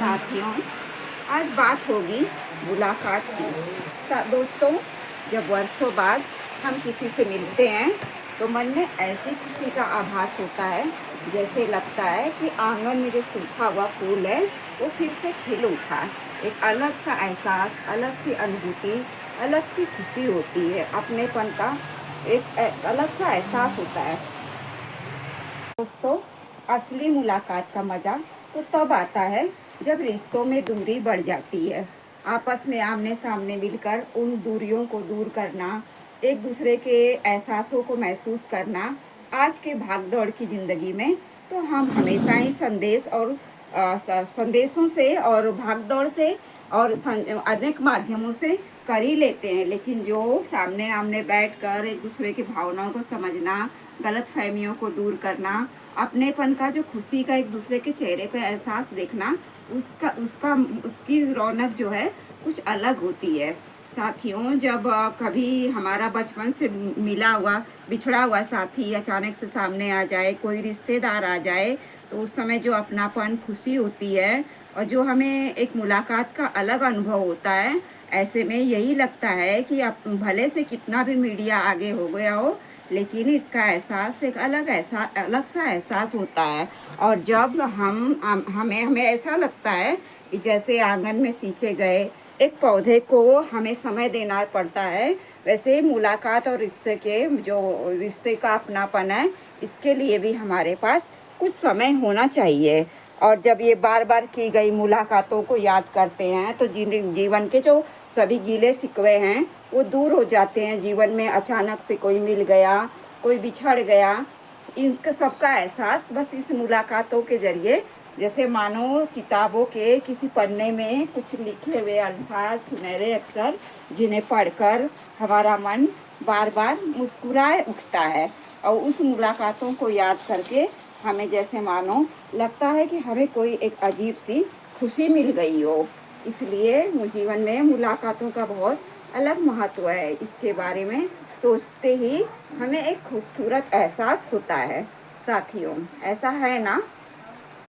साथियों, आज बात होगी मुलाकात की। दोस्तों, जब वर्षों बाद हम किसी से मिलते हैं तो मन में ऐसी खुशी का आभास होता है जैसे लगता है कि आंगन में जो सूखा हुआ फूल है वो फिर से खिल उठा। एक अलग सा एहसास, अलग सी अनुभूति, अलग सी खुशी होती है। अपनेपन का एक अलग सा एहसास होता है। दोस्तों, असली मुलाकात का मज़ा तो तब आता है जब रिश्तों में दूरी बढ़ जाती है। आपस में आमने सामने मिलकर उन दूरियों को दूर करना, एक दूसरे के एहसासों को महसूस करना। आज के भागदौड़ की ज़िंदगी में तो हम हमेशा ही संदेशों से और भागदौड़ से और अनेक माध्यमों से कर ही लेते हैं, लेकिन जो सामने आमने बैठकर एक दूसरे की भावनाओं को समझना, गलत फहमियों को दूर करना, अपनेपन का जो खुशी का एक दूसरे के चेहरे पे एहसास देखना, उसकी रौनक जो है कुछ अलग होती है। साथियों, जब कभी हमारा बचपन से मिला हुआ बिछड़ा हुआ साथी अचानक से सामने आ जाए, कोई रिश्तेदार आ जाए, तो उस समय जो अपनापन, खुशी होती है और जो हमें एक मुलाकात का अलग अनुभव होता है, ऐसे में यही लगता है कि आप भले से कितना भी मीडिया आगे हो गया हो, लेकिन इसका एहसास एक अलग सा एहसास होता है। और जब हमें ऐसा लगता है कि जैसे आंगन में सींचे गए एक पौधे को हमें समय देना पड़ता है, वैसे मुलाकात और रिश्ते का अपनापन है, इसके लिए भी हमारे पास कुछ समय होना चाहिए। और जब ये बार बार की गई मुलाकातों को याद करते हैं तो जीवन के जो सभी गीले शिकवे हैं वो दूर हो जाते हैं। जीवन में अचानक से कोई मिल गया, कोई बिछड़ गया, इनका सबका एहसास बस इस मुलाकातों के जरिए, जैसे मानो किताबों के किसी पन्ने में कुछ लिखे हुए अल्फाज, सुनहरे अक्षर, जिन्हें पढ़कर हमारा मन बार बार मुस्कुराए उठता है। और उस मुलाकातों को याद करके हमें जैसे मानो लगता है कि हमें कोई एक अजीब सी खुशी मिल गई हो। इसलिए जीवन में मुलाकातों का बहुत अलग महत्व है। इसके बारे में सोचते ही हमें एक खूबसूरत एहसास होता है। साथियों, ऐसा है ना?